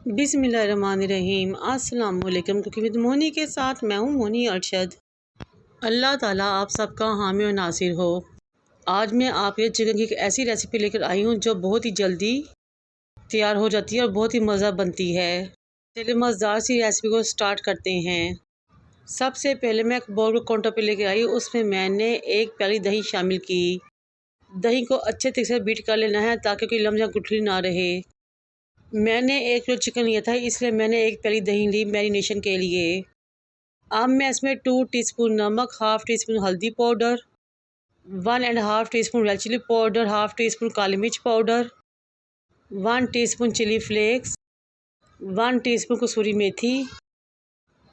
बिस्मिल्लाहिर्रहमानिर्रहीम। अस्सलाम वालेकुम। कुकिंग विद मोनी के साथ मैं हूँ मोनी अरशद। अल्लाह ताला आप सबका हामी और नासिर हो। आज मैं आपके चिकन की एक ऐसी रेसिपी लेकर आई हूँ जो बहुत ही जल्दी तैयार हो जाती है और बहुत ही मज़ा बनती है। चलिए मज़ेदार सी रेसिपी को स्टार्ट करते हैं। सबसे पहले मैं एक बाउल को काउंटर पे लेकर आई। उसमें मैंने एक प्याली दही शामिल की। दही को अच्छे तरीके से बीट कर लेना है ताकि कोई लम्स या गुठली ना रहे। मैंने 1 किलो चिकन लिया था, इसलिए मैंने एक प्याली दही ली मैरिनेशन के लिए। अब मैं इसमें 2 टीस्पून नमक, हाफ़ टी स्पून हल्दी powder, 1 and half teaspoon red chilli powder, half teaspoon काली मिर्च powder, 1 teaspoon chilli flakes, 1 teaspoon कसूरी मेथी,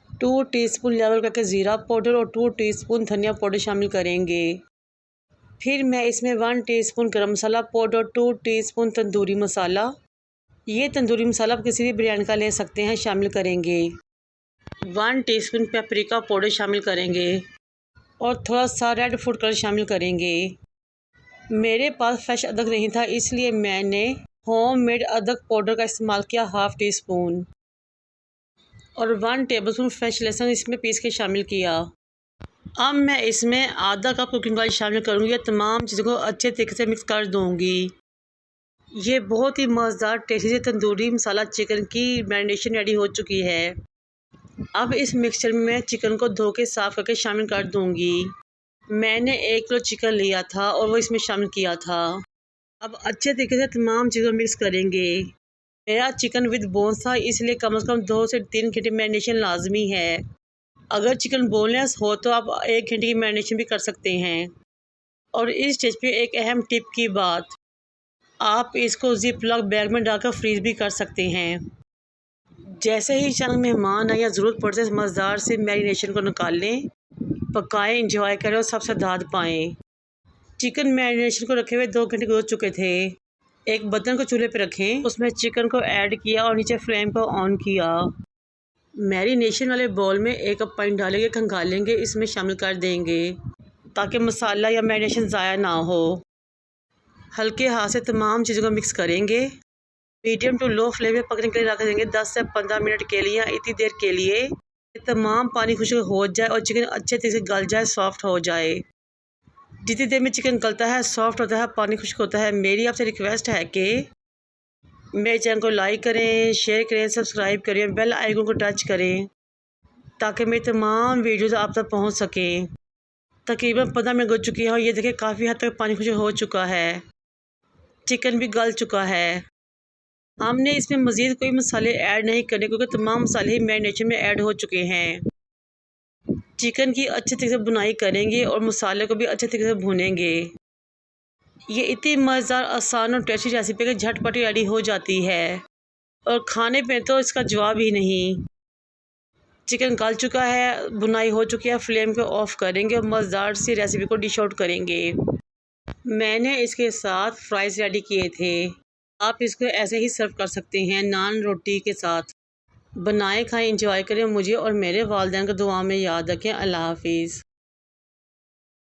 2 टीस्पून लेवल करके ज़ीरा पाउडर और 2 टीस्पून धनिया पाउडर शामिल करेंगे। फिर मैं इसमें 1 टीस्पून गरम मसाला पाउडर, 2 टीस्पून तंदूरी मसाला, ये तंदूरी मसाला आप किसी भी ब्रांड का ले सकते हैं, शामिल करेंगे। 1 टीस्पून पेपरिका पाउडर शामिल करेंगे और थोड़ा सा रेड फूड कलर शामिल करेंगे। मेरे पास फ्रेश अदरक नहीं था, इसलिए मैंने होममेड अदरक पाउडर का इस्तेमाल किया, हाफ़ टी स्पून, और 1 टेबलस्पून फ्रेश लहसुन इसमें पीस के शामिल किया। अब मैं इसमें आधा कप कुकिंग ऑयल शामिल करूँगी। तमाम चीज़ों को अच्छे तरीके से मिक्स कर दूँगी। ये बहुत ही मज़ेदार टेस्टी से तंदूरी मसाला चिकन की मैरिनेशन रेडी हो चुकी है। अब इस मिक्सचर में मैं चिकन को धो के साफ़ करके शामिल कर दूंगी। मैंने 1 किलो चिकन लिया था और वो इसमें शामिल किया था। अब अच्छे तरीके से तमाम चीज़ों मिक्स करेंगे। मेरा चिकन विद बोन्स था, इसलिए कम से कम 2 से 3 घंटे मैरिनेशन लाजमी है। अगर चिकन बोनलेस हो तो आप 1 घंटे की मैरिनेशन भी कर सकते हैं। और इस स्टेज पे एक अहम टिप की बात, आप इसको जिप लॉक बैग में डालकर फ्रीज भी कर सकते हैं। जैसे ही अचानक मेहमान आए या ज़रूरत पड़े तो मज़ेदार से मैरिनेशन को निकाल लें, पकाएं, इंजॉय करें और सबसे दाद पाएँ। चिकन मैरिनेशन को रखे हुए 2 घंटे गुजर चुके थे। एक बर्तन को चूल्हे पे रखें, उसमें चिकन को ऐड किया और नीचे फ्लेम को ऑन किया। मैरिनेशन वाले बाउल में 1 कप पानी डालेंगे, खंगालेंगे, इसमें शामिल कर देंगे ताकि मसाला या मैरिनेशन ज़ाया ना हो। हल्के हाथ से तमाम चीज़ों को मिक्स करेंगे। मीडियम टू लो फ्लेम में पकने के लिए रख देंगे 10 से 15 मिनट के लिए, इतनी देर के लिए तमाम पानी खुश्क हो जाए और चिकन अच्छे तरीके से गल जाए, सॉफ्ट हो जाए। जितनी देर में चिकन गलता है, सॉफ्ट होता है, पानी खुश्क होता है, मेरी आपसे रिक्वेस्ट है कि मेरे चैनल को लाइक करें, शेयर करें, सब्सक्राइब करें, बेल आइकन को टच करें ताकि मेरी तमाम वीडियोज़ आप तक पहुँच सकें। तकरीबन 15 मिनट गुजर चुकी है और ये देखिए काफ़ी हद तक पानी खुश्क हो चुका है, चिकन भी गल चुका है। हमने इसमें मज़ीद कोई मसाले ऐड नहीं करने क्योंकि तमाम मसाले ही मैरिनेशन में ऐड हो चुके हैं। चिकन की अच्छे तरीके से बुनाई करेंगे और मसाले को भी अच्छे तरीके से भूनेंगे। ये इतनी मज़ेदार, आसान और टेस्टी रेसिपी कि झटपट रेडी हो जाती है और खाने पे तो इसका जवाब ही नहीं। चिकन गल चुका है, बुनाई हो चुकी है, फ्लेम को ऑफ़ करेंगे और मज़ेदार सी रेसिपी को डिश आउट करेंगे। मैंने इसके साथ फ्राइज़ रेडी किए थे। आप इसको ऐसे ही सर्व कर सकते हैं नान रोटी के साथ। बनाएं, खाएं, इंजॉय करें। मुझे और मेरे वालिदैन को दुआ में याद रखें। अल्लाह हाफिज़।